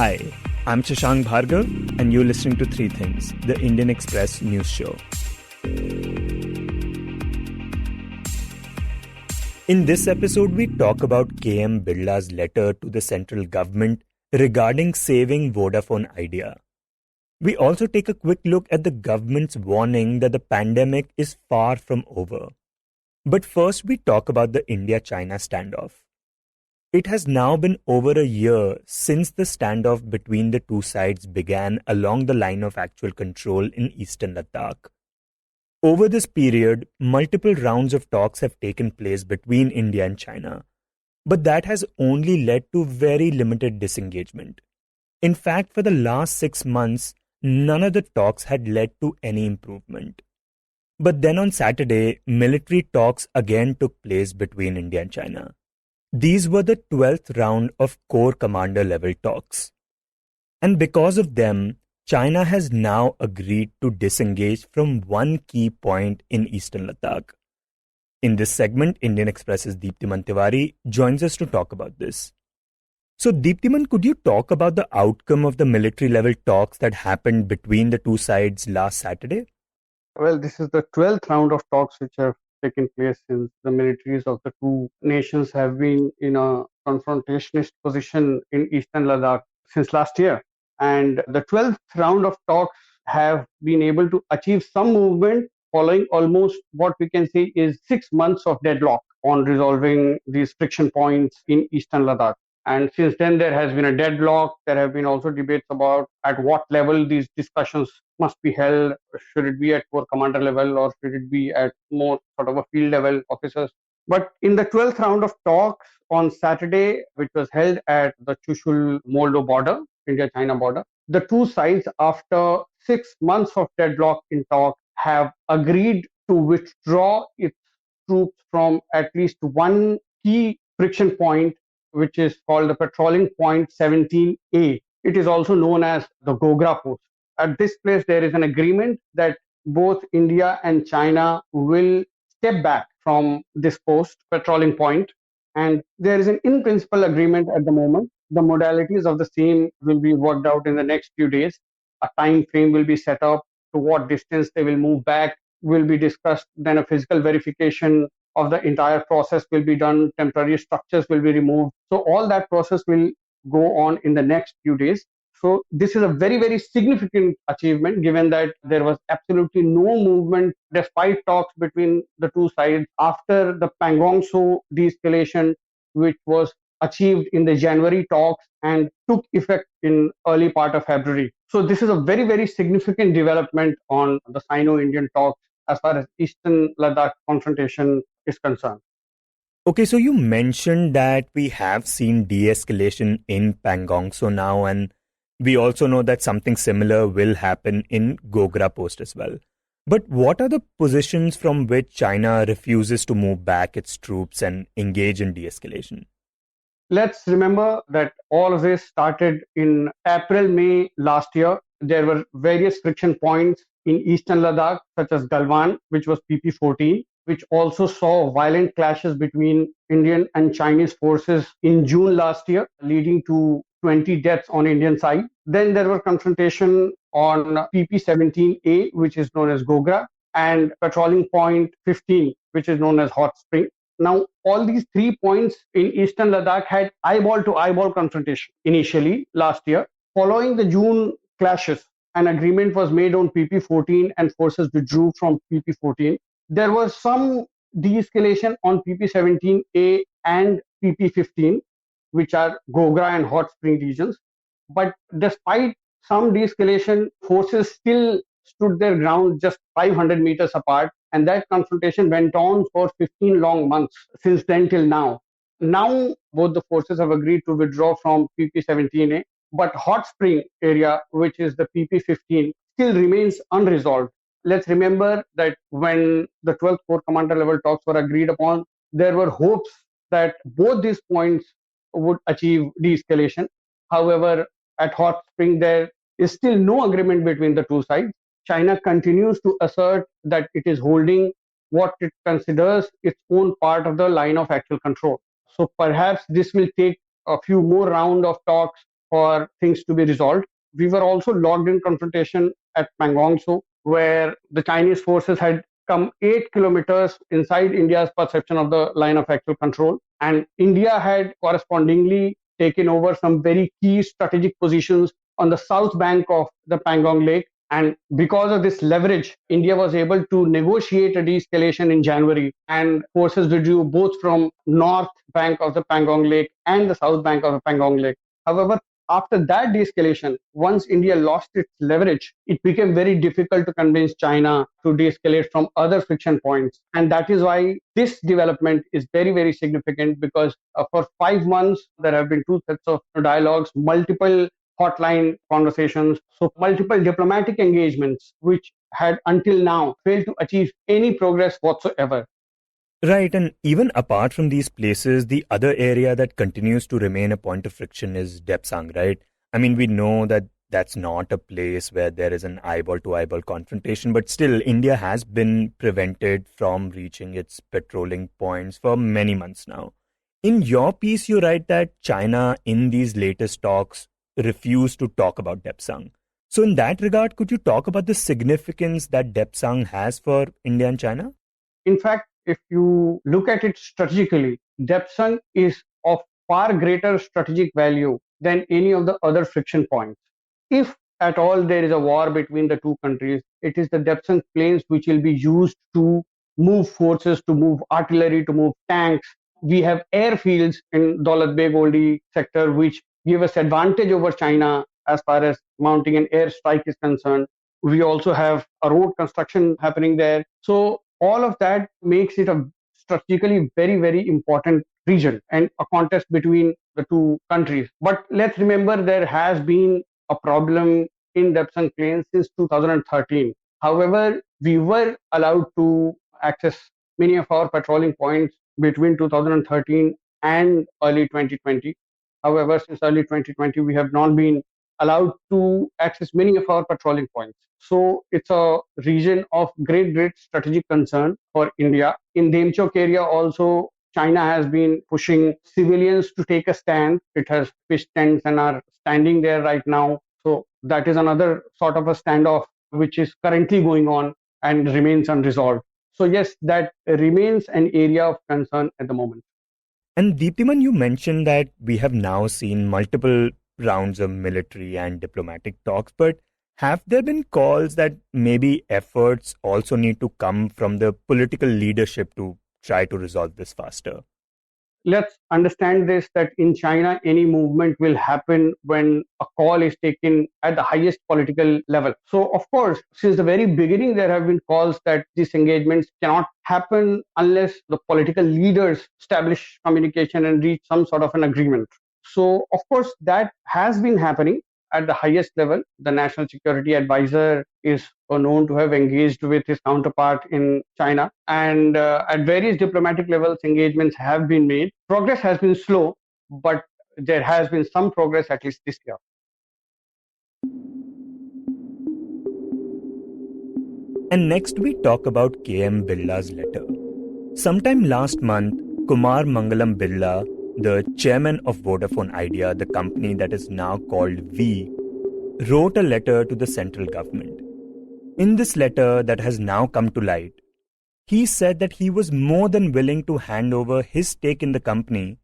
Hi, I'm Shashank Bhargav, and you're listening to Three Things, the Indian Express news show. In this episode, we talk about KM Birla's letter to the central government regarding saving Vodafone Idea. We also take a quick look at the government's warning that the pandemic is far from over. But first, we talk about the India-China standoff. It has now been over a year since the standoff between the two sides began along the line of actual control in eastern Ladakh. Over this period, multiple rounds of talks have taken place between India and China, but that has only led to very limited disengagement. In fact, for the last 6 months, none of the talks had led to any improvement. But then on Saturday, military talks again took place between India and China. These were the 12th round of Corps Commander level talks. And because of them, China has now agreed to disengage from one key point in eastern Ladakh. In this segment, Indian Express's Deeptiman Tiwari joins us to talk about this. So Deeptiman, could you talk about the outcome of the military level talks that happened between the two sides last Saturday? Well, this is the 12th round of talks which have taken place since the militaries of the two nations have been in a confrontationist position in eastern Ladakh since last year. And the 12th round of talks have been able to achieve some movement following almost what we can say is 6 months of deadlock on resolving these friction points in eastern Ladakh. And since then, there has been a deadlock. There have been also debates about at what level these discussions must be held. Should it be at Corps Commander level or should it be at more sort of a field level officers? But in the 12th round of talks on Saturday, which was held at the Chushul-Moldo border, India-China border, the two sides, after 6 months of deadlock in talk, have agreed to withdraw its troops from at least one key friction point, which is called the Patrolling Point 17A. It is also known as the Gogra Post. At this place, there is an agreement that both India and China will step back from this post, patrolling point, and there is an in-principle agreement at the moment. The modalities of the same will be worked out in the next few days. A time frame will be set up, to what distance they will move back will be discussed, then a physical verification of the entire process will be done, temporary structures will be removed. So all that process will go on in the next few days. So this is a very, very significant achievement, given that there was absolutely no movement despite talks between the two sides after the Pangong Tso de-escalation, which was achieved in the January talks and took effect in early part of February. So this is a very, very significant development on the Sino-Indian talks as far as Eastern Ladakh confrontation is concerned. Okay, so you mentioned that we have seen de-escalation in Pangong Tso now, and we also know that something similar will happen in Gogra Post as well. But what are the positions from which China refuses to move back its troops and engage in de-escalation? Let's remember that all of this started in April, May last year. There were various friction points in eastern Ladakh, such as Galwan, which was PP-14, which also saw violent clashes between Indian and Chinese forces in June last year, leading to 20 deaths on Indian side. Then there were confrontation on PP-17A, which is known as Gogra, and patrolling point 15, which is known as Hot Spring. Now, all these 3 points in eastern Ladakh had eyeball-to-eyeball confrontation initially last year. Following the June clashes, an agreement was made on PP-14 and forces withdrew from PP-14. There was some de-escalation on PP-17A and PP-15, which are Gogra and Hot Spring regions. But despite some de-escalation, forces still stood their ground just 500 meters apart, and that confrontation went on for 15 long months since then till now. Now, both the forces have agreed to withdraw from PP-17A, but Hot Spring area, which is the PP-15, still remains unresolved. Let's remember that when the 12th Corps Commander level talks were agreed upon, there were hopes that both these points would achieve de-escalation. However, at Hot Spring, there is still no agreement between the two sides. China continues to assert that it is holding what it considers its own part of the line of actual control. So perhaps this will take a few more rounds of talks for things to be resolved. We were also locked in confrontation at Pangong Tso, where the Chinese forces had come 8 kilometers inside India's perception of the line of actual control. And India had correspondingly taken over some very key strategic positions on the south bank of the Pangong Lake. And because of this leverage, India was able to negotiate a de-escalation in January, and forces withdrew both from north bank of the Pangong Lake and the south bank of the Pangong Lake. However, after that de-escalation, once India lost its leverage, it became very difficult to convince China to de-escalate from other friction points. And that is why this development is very, very significant, because for 5 months, there have been two sets of dialogues, multiple hotline conversations, so multiple diplomatic engagements, which had until now failed to achieve any progress whatsoever. Right, and even apart from these places, the other area that continues to remain a point of friction is Depsang, right? I mean, we know that that's not a place where there is an eyeball-to-eyeball confrontation, but still, India has been prevented from reaching its patrolling points for many months now. In your piece, you write that China, in these latest talks, refused to talk about Depsang. So in that regard, could you talk about the significance that Depsang has for India and China? In fact, if you look at it strategically, Depsang is of far greater strategic value than any of the other friction points. If at all there is a war between the two countries, it is the Depsang plains which will be used to move forces, to move artillery, to move tanks. We have airfields in Daulat Beg Oldi sector which give us advantage over China as far as mounting an air strike is concerned. We also have a road construction happening there. So all of that makes it a strategically very, very important region and a contest between the two countries. But let's remember there has been a problem in Depsang Plains since 2013. However, we were allowed to access many of our patrolling points between 2013 and early 2020. However, since early 2020, we have not been allowed to access many of our patrolling points. So it's a region of great, great strategic concern for India. In Demchok area also, China has been pushing civilians to take a stand. It has pitched tents and are standing there right now. So that is another sort of a standoff which is currently going on and remains unresolved. So yes, that remains an area of concern at the moment. And Deeptiman, you mentioned that we have now seen multiple rounds of military and diplomatic talks, but have there been calls that maybe efforts also need to come from the political leadership to try to resolve this faster? Let's understand this, that in China, any movement will happen when a call is taken at the highest political level. So, of course, since the very beginning, there have been calls that these engagements cannot happen unless the political leaders establish communication and reach some sort of an agreement. So, of course, that has been happening at the highest level. The National Security Advisor is known to have engaged with his counterpart in China. And at various diplomatic levels, engagements have been made. Progress has been slow, but there has been some progress at least this year. And next we talk about KM Birla's letter. Sometime last month, Kumar Mangalam Birla, the chairman of Vodafone Idea, the company that is now called Vi, wrote a letter to the central government. In this letter that has now come to light, he said that he was more than willing to hand over his stake in the company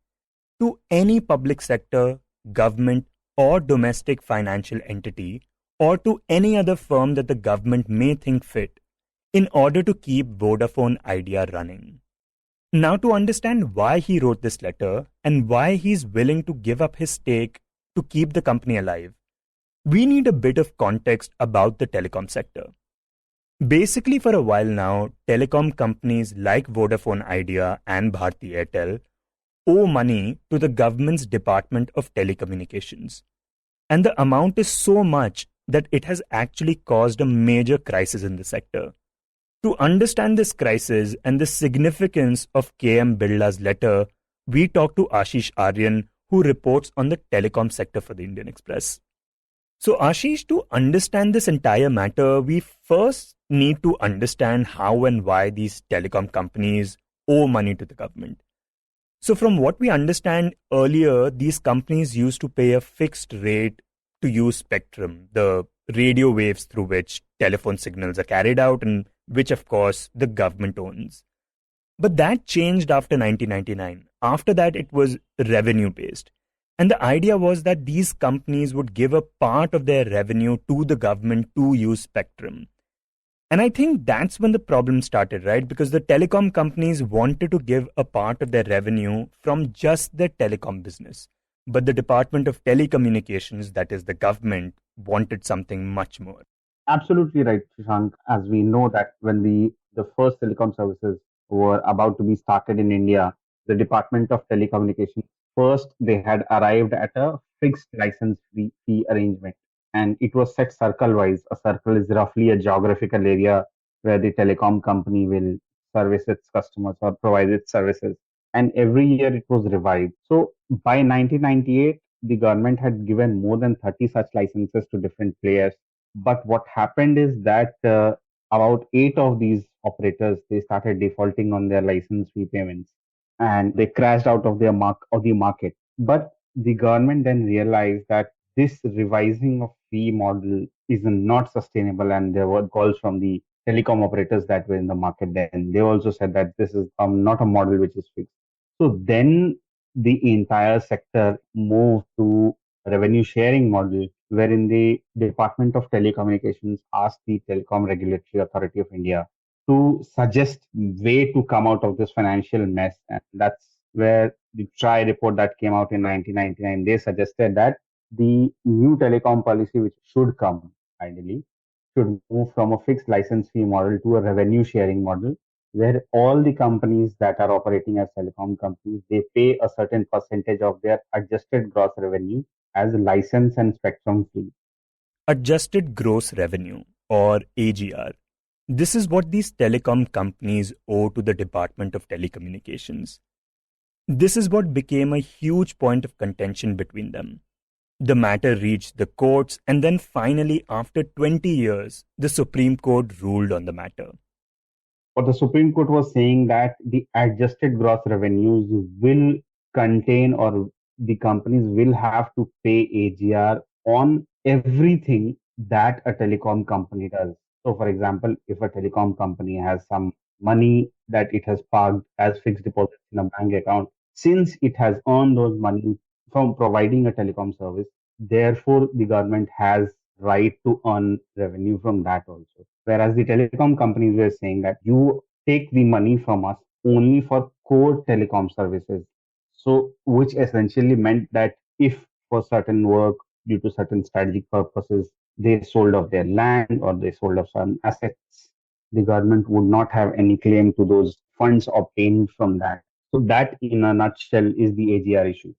to any public sector, government, or domestic financial entity, or to any other firm that the government may think fit, in order to keep Vodafone Idea running. Now, to understand why he wrote this letter and why he's willing to give up his stake to keep the company alive, we need a bit of context about the telecom sector. Basically, for a while now, telecom companies like Vodafone Idea and Bharti Airtel owe money to the government's Department of Telecommunications. And the amount is so much that it has actually caused a major crisis in the sector. To understand this crisis and the significance of KM Birla's letter, we talked to Ashish Aryan, who reports on the telecom sector for the Indian Express. So Ashish, to understand this entire matter, we first need to understand how and why these telecom companies owe money to the government. So from what we understand earlier, these companies used to pay a fixed rate to use spectrum, the radio waves through which telephone signals are carried out and which of course the government owns. But that changed after 1999. After that, it was revenue based. And the idea was that these companies would give a part of their revenue to the government to use spectrum. And I think that's when the problem started, right? Because the telecom companies wanted to give a part of their revenue from just the telecom business. But the Department of Telecommunications, that is the government, wanted something much more. Absolutely right, Shashank. As we know that when the first telecom services were about to be started in India, the Department of Telecommunications first they had arrived at a fixed license fee arrangement, and it was set circle wise. A circle is roughly a geographical area where the telecom company will service its customers or provide its services, and every year it was revised. So by 1998, the government had given more than 30 such licenses to different players, but what happened is that about eight of these operators they started defaulting on their license fee payments, and they crashed out of the market. But the government then realized that this revising of fee model is not sustainable, and there were calls from the telecom operators that were in the market. Then they also said that this is not a model which is fixed. So then the entire sector moved to revenue sharing model, wherein the Department of Telecommunications asked the Telecom Regulatory Authority of India to suggest way to come out of this financial mess. And that's where the TRI report that came out in 1999, they suggested that the new telecom policy, which should come ideally, should move from a fixed license fee model to a revenue sharing model, where all the companies that are operating as telecom companies, they pay a certain percentage of their adjusted gross revenue as a license and spectrum fee. Adjusted gross revenue, or AGR. This is what these telecom companies owe to the Department of Telecommunications. This is what became a huge point of contention between them. The matter reached the courts, and then finally, after 20 years, the Supreme Court ruled on the matter. What the Supreme Court was saying that the adjusted gross revenues will contain, or the companies will have to pay AGR on everything that a telecom company does. So, for example, if a telecom company has some money that it has parked as fixed deposits in a bank account, since it has earned those money from providing a telecom service, therefore the government has right to earn revenue from that also. Whereas the telecom companies were saying that you take the money from us only for core telecom services. So, which essentially meant that if for certain work, due to certain strategic purposes, they sold off their land or they sold off some assets, the government would not have any claim to those funds obtained from that. So, that in a nutshell is the AGR issue.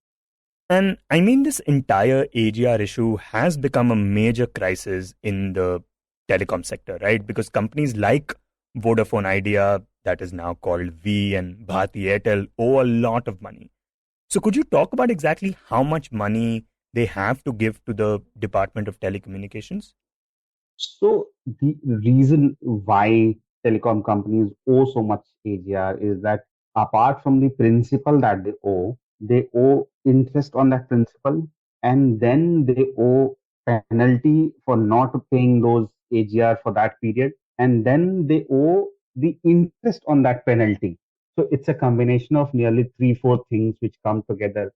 And I mean, this entire AGR issue has become a major crisis in the telecom sector, right? Because companies like Vodafone Idea, that is now called V, and Bharti Airtel owe a lot of money. So could you talk about exactly how much money they have to give to the Department of Telecommunications? So the reason why telecom companies owe so much AGR is that apart from the principal that they owe interest on that principal, and then they owe penalty for not paying those AGR for that period, and then they owe the interest on that penalty. So it's a combination of nearly three, four things which come together.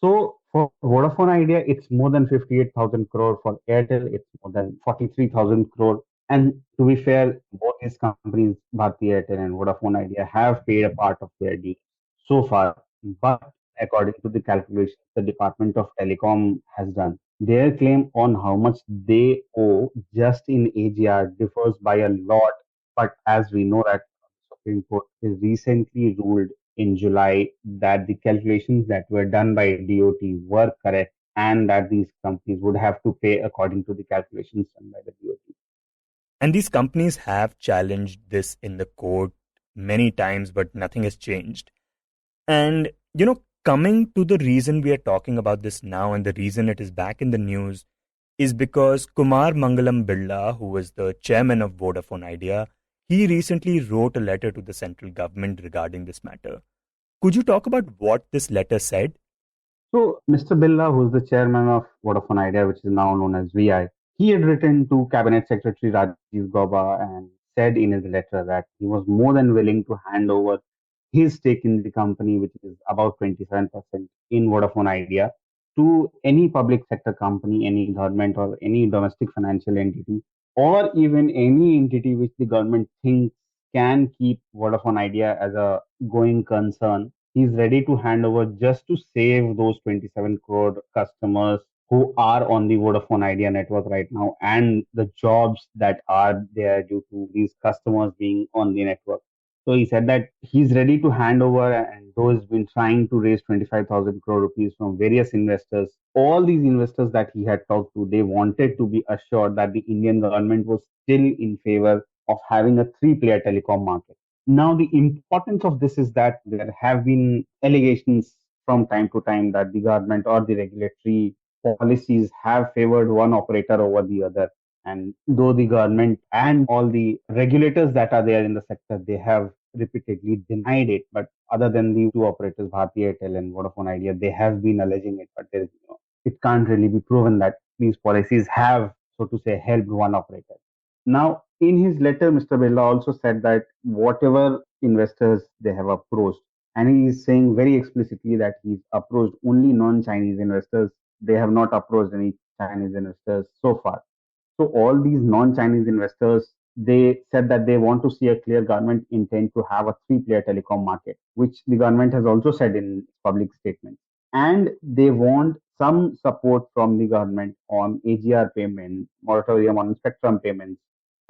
So for Vodafone Idea, it's more than 58,000 crore. For Airtel, it's more than 43,000 crore. And to be fair, both these companies, Bharti Airtel and Vodafone Idea, have paid a part of their deal so far. But according to the calculations the Department of Telecom has done, their claim on how much they owe just in AGR differs by a lot. But as we know that Supreme Court has recently ruled in July that the calculations that were done by DOT were correct, and that these companies would have to pay according to the calculations done by the DOT. And these companies have challenged this in the court many times, but nothing has changed. And, coming to the reason we are talking about this now and the reason it is back in the news is because Kumar Mangalam Birla, who was the chairman of Vodafone Idea, he recently wrote a letter to the central government regarding this matter. Could you talk about what this letter said? So, Mr. Billa, who's the chairman of Vodafone Idea, which is now known as VI, he had written to Cabinet Secretary Rajiv Gauba and said in his letter that he was more than willing to hand over his stake in the company, which is about 27% in Vodafone Idea, to any public sector company, any government or any domestic financial entity, or even any entity which the government thinks can keep Vodafone Idea as a going concern. He's ready to hand over just to save those 27 crore customers who are on the Vodafone Idea network right now and the jobs that are there due to these customers being on the network. So he said that he's ready to hand over, and though he's been trying to raise 25,000 crore rupees from various investors, all these investors that he had talked to, they wanted to be assured that the Indian government was still in favor of having a three-player telecom market. Now, the importance of this is that there have been allegations from time to time that the government or the regulatory policies have favored one operator over the other. And though the government and all the regulators that are there in the sector, they have repeatedly denied it. But other than the two operators, Bharti Airtel and Vodafone Idea, they have been alleging it. But there is, it can't really be proven that these policies have, so to say, helped one operator. Now, in his letter, Mr. Birla also said that whatever investors they have approached, and he is saying very explicitly that he's approached only non-Chinese investors. They have not approached any Chinese investors so far. So all these non-Chinese investors, they said that they want to see a clear government intent to have a three-player telecom market, which the government has also said in its public statement. And they want some support from the government on AGR payment, moratorium on spectrum payments,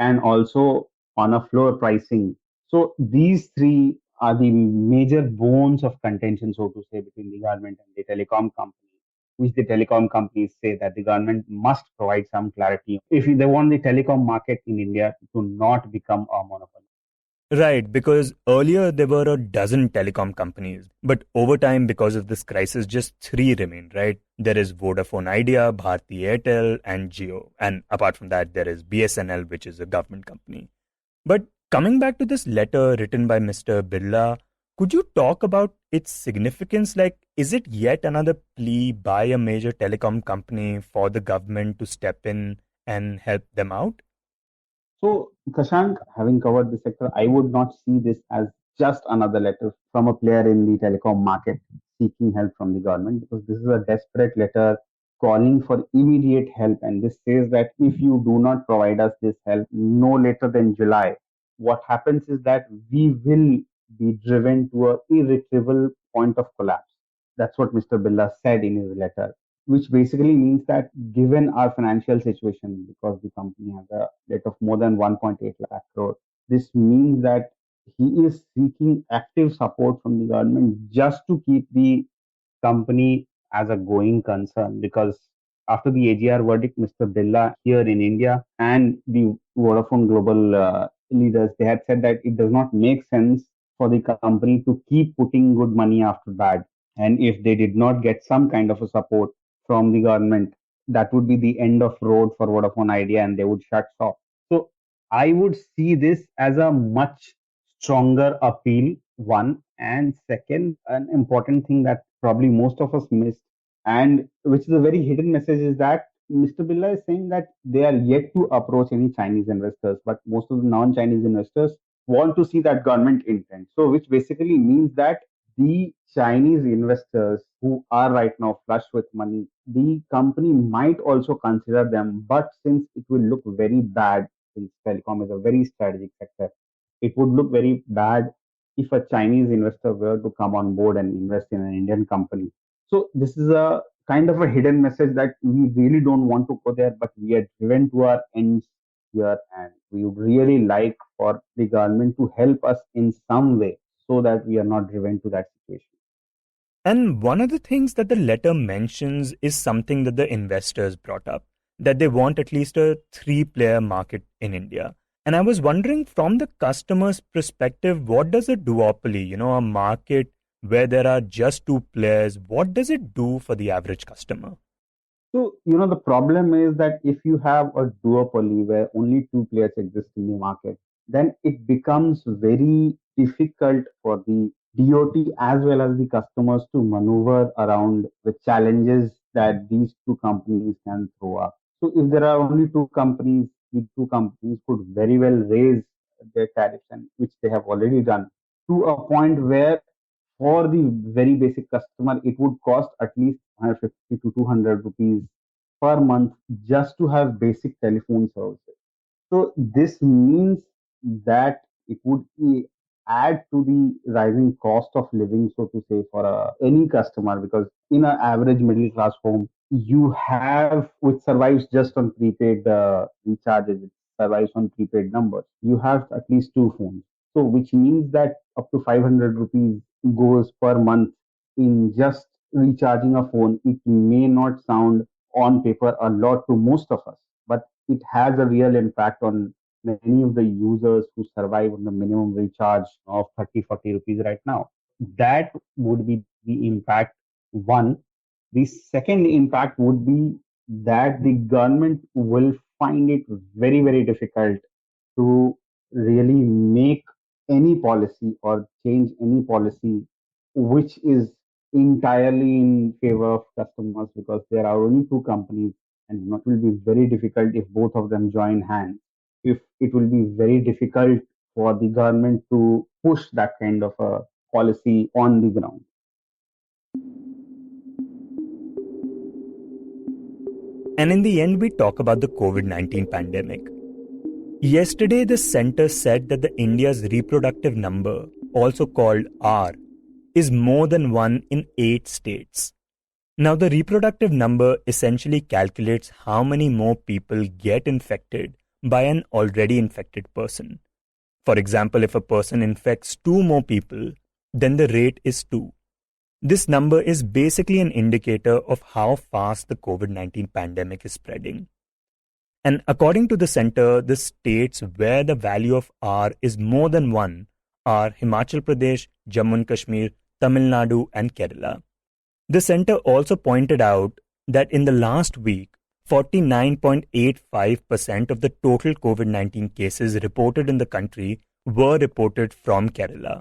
and also on a floor pricing. So these three are the major bones of contention, so to say, between the government and the telecom company, which the telecom companies say that the government must provide some clarity if they want the telecom market in India to not become a monopoly. Right, because earlier there were a dozen telecom companies, but over time, because of this crisis, just three remain, right? There is Vodafone Idea, Bharti Airtel, and Jio. And apart from that, there is BSNL, which is a government company. But coming back to this letter written by Mr. Birla, could you talk about its significance? Like, is it yet another plea by a major telecom company for the government to step in and help them out? So, Kashank, having covered the sector, I would not see this as just another letter from a player in the telecom market seeking help from the government, because this is a desperate letter calling for immediate help. And this says that if you do not provide us this help no later than July, what happens is that we will be driven to a irretrievable point of collapse. That's what Mr. Billa said in his letter, which basically means that given our financial situation, because the company has a debt of more than 1.8 lakh crore, this means that he is seeking active support from the government just to keep the company as a going concern. Because after the AGR verdict, Mr. Birla here in India and the Vodafone Global leaders, they had said that it does not make sense for the company to keep putting good money after bad. And if they did not get some kind of a support from the government, that would be the end of road for Vodafone Idea and they would shut shop. So I would see this as a much stronger appeal, one. And second, an important thing that probably most of us missed, and which is a very hidden message, is that Mr. Birla is saying that they are yet to approach any Chinese investors, but most of the non-Chinese investors want to see that government intent. So, which basically means that the Chinese investors who are right now flush with money, the company might also consider them, but since it will look very bad, since telecom is a very strategic sector, it would look very bad if a Chinese investor were to come on board and invest in an Indian company. So this is a kind of a hidden message that we really don't want to go there, but we are driven to our ends here, and we would really like for the government to help us in some way so that we are not driven to that situation. And one of the things that the letter mentions is something that the investors brought up, that they want at least a three-player market in India. And I was wondering, from the customer's perspective, what does a duopoly, a market where there are just two players, what does it do for the average customer? So, the problem is that if you have a duopoly where only two players exist in the market, then it becomes very difficult for the DOT as well as the customers to maneuver around the challenges that these two companies can throw up. So if there are only two companies, the two companies could very well raise their tariffs, and which they have already done, to a point where for the very basic customer, it would cost at least 150 to 200 rupees per month just to have basic telephone services. So this means that it would add to the rising cost of living, so to say, for any customer, because in an average middle class home, you have, which survives just on prepaid recharges, it survives on prepaid numbers. You have at least two phones. So which means that up to 500 rupees goes per month in just recharging a phone. It may not sound on paper a lot to most of us, but it has a real impact on many of the users who survive on the minimum recharge of 30-40 rupees right now. That would be the impact one. The second impact would be that the government will find it very, very difficult to really make any policy or change any policy which is entirely in favor of customers, because there are only two companies, and it will be very difficult if both of them join hands. If it will be very difficult for the government to push that kind of a policy on the ground. And in the end, we talk about the COVID-19 pandemic. Yesterday, the center said that the India's reproductive number, also called R, is more than 1 in 8 states. Now, the reproductive number essentially calculates how many more people get infected by an already infected person. For example, if a person infects 2 more people, then the rate is 2. This number is basically an indicator of how fast the COVID-19 pandemic is spreading. And according to the center, the states where the value of R is more than 1 are Himachal Pradesh, Jammu and Kashmir, Tamil Nadu, and Kerala. The center also pointed out that in the last week, 49.85% of the total COVID-19 cases reported in the country were reported from Kerala.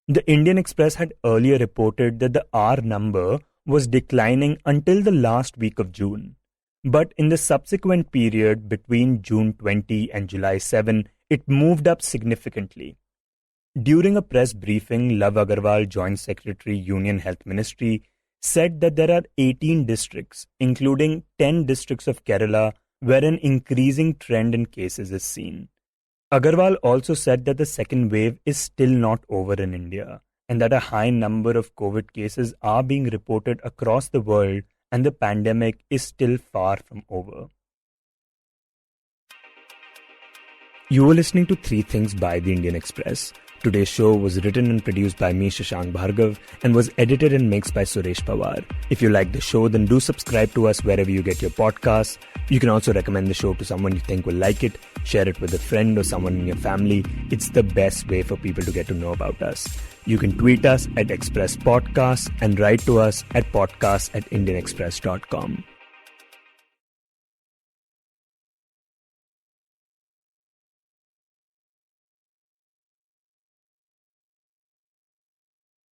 The Indian Express had earlier reported that the R number was declining until the last week of June. But in the subsequent period between June 20 and July 7, it moved up significantly. During a press briefing, Love Agarwal, Joint Secretary, Union Health Ministry, said that there are 18 districts, including 10 districts of Kerala, where an increasing trend in cases is seen. Agarwal also said that the second wave is still not over in India, and that a high number of COVID cases are being reported across the world, and the pandemic is still far from over. You were listening to 3 Things by The Indian Express. Today's show was written and produced by me, Shashank Bhargav, and was edited and mixed by Suresh Pawar. If you like the show, then do subscribe to us wherever you get your podcasts. You can also recommend the show to someone you think will like it, share it with a friend or someone in your family. It's the best way for people to get to know about us. You can tweet us at Express Podcasts and write to us at podcasts@indianexpress.com.